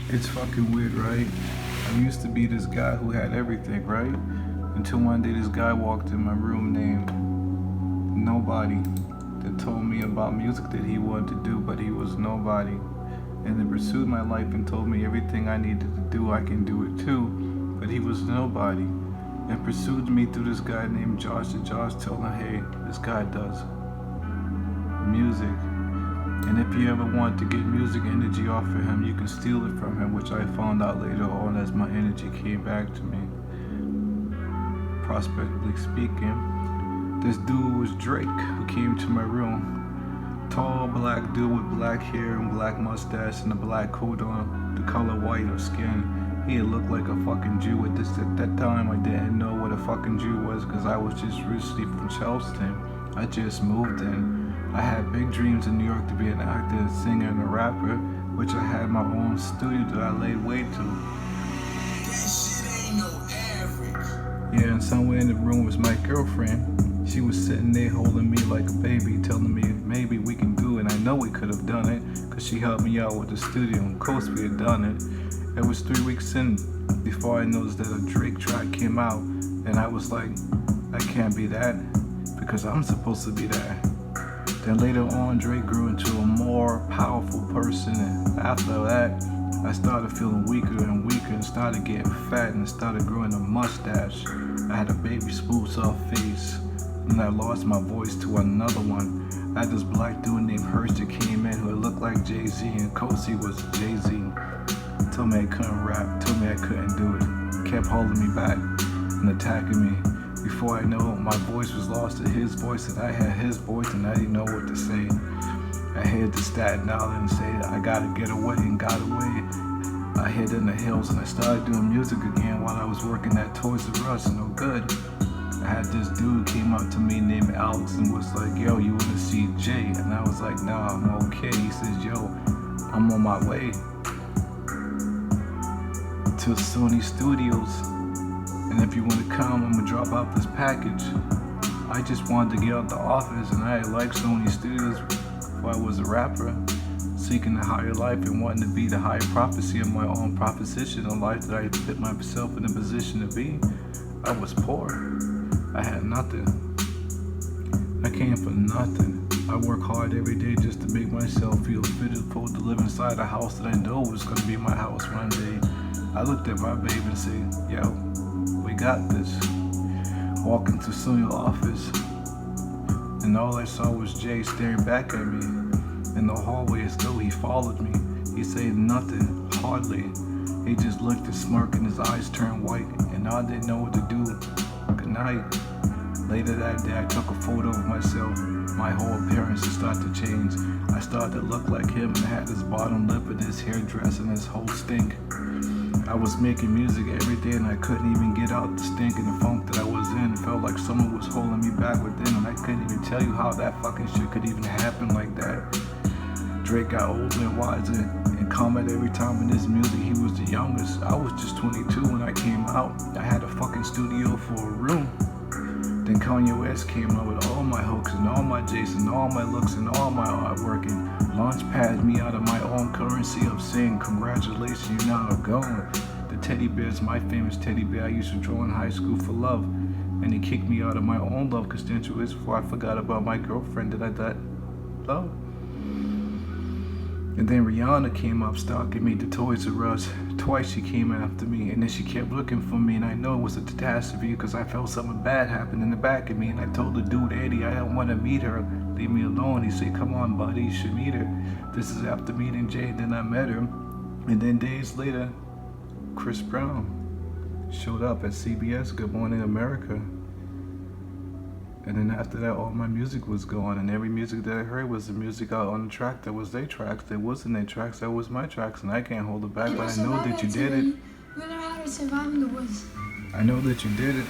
It's fucking weird, right? I used to be this guy who had everything, right? Until one day this guy walked in my room named Nobody that told me about music that he wanted to do, but he was nobody. And then pursued my life and told me everything I needed to do, I can do it too, but he was nobody. And pursued me through this guy named Josh, and Josh told him, hey, this guy does music. And if you ever want to get music energy off of him, you can steal it from him, which I found out later on as my energy came back to me. Prospectively speaking, this dude was Drake, who came to my room. Tall black dude with black hair and black mustache and a black coat on, the color white of skin. He looked like a fucking Jew at that time. I didn't know what a fucking Jew was because I was just recently from Charleston. I just moved in. I had big dreams in New York to be an actor, a singer, and a rapper, which I had my own studio that I laid way to. That shit ain't no average. Yeah, and somewhere in the room was my girlfriend. She was sitting there holding me like a baby, telling me maybe we can do it. And I know we could have done it because she helped me out with the studio. Of course, we had done it. It was 3 weeks in before I noticed that a Drake track came out, and I was like, I can't be that because I'm supposed to be that. Then later on, Drake grew into a more powerful person, and after that, I started feeling weaker and weaker and started getting fat and started growing a mustache. I had a baby spooks off face, and I lost my voice to another one. I had this black dude named Hurst that came in who looked like Jay-Z, and Kosi was Jay-Z. Told me I couldn't rap, told me I couldn't do it, kept holding me back and attacking me. Before I know it, my voice was lost to his voice, and I had his voice, and I didn't know what to say. I headed to Staten Island and said I gotta get away, and got away. I hid in the hills and I started doing music again while I was working at Toys R Us. No good. I had this dude came up to me named Alex and was like, yo, you wanna see Jay? And I was like, nah, I'm okay. He says, yo, I'm on my way to Sony Studios, and if you want to come, I'm gonna drop out this package. I just wanted to get out the office, and I liked Sony Studios before I was a rapper, seeking a higher life and wanting to be the higher prophecy of my own proposition in life that I put myself in a position to be. I was poor. I had nothing. I came for nothing. I work hard every day just to make myself feel pitiful to live inside a house that I know was gonna be my house one day. I looked at my baby and said, yo, we got this. Walk into Sony's office, and all I saw was Jay staring back at me in the hallway as though he followed me. He said nothing, hardly. He just looked and smirked and his eyes turned white, and I didn't know what to do. Good night. Later that day, I took a photo of myself. My whole appearance started to change. I started to look like him and had his bottom lip and his hairdress and his whole stink. I was making music every day and I couldn't even get out the stink and the funk that I was in. It felt like someone was holding me back within, and I couldn't even tell you how that fucking shit could even happen like that. Drake got older and wiser and comment every time in his music he was the youngest. I was just 22 when I came out. I had a fucking studio for a room. Then Kanye West came out with all my hooks and all my Jason, all my looks and all my artwork, and launchpad me out of my own currency of saying congratulations, you're now gone. The teddy bear is my famous teddy bear I used to draw in high school for love, and he kicked me out of my own love constituents before I forgot about my girlfriend that I loved. And then Rihanna came up stalking me to Toys R Us. Twice she came after me, and then she kept looking for me, and I know it was a catastrophe because I felt something bad happen in the back of me, and I told the dude, Eddie, I don't want to meet her. Leave me alone. He said, come on, buddy, you should meet her. This is after meeting Jay. Then I met her, and then days later, Chris Brown showed up at CBS, Good Morning America. And then after that, all my music was gone, and every music that I heard was the music out on the track that was their tracks. That wasn't their tracks, that was my tracks, and I can't hold it back, but I know that you did it. We learn how to survive in the woods. I know that you did it.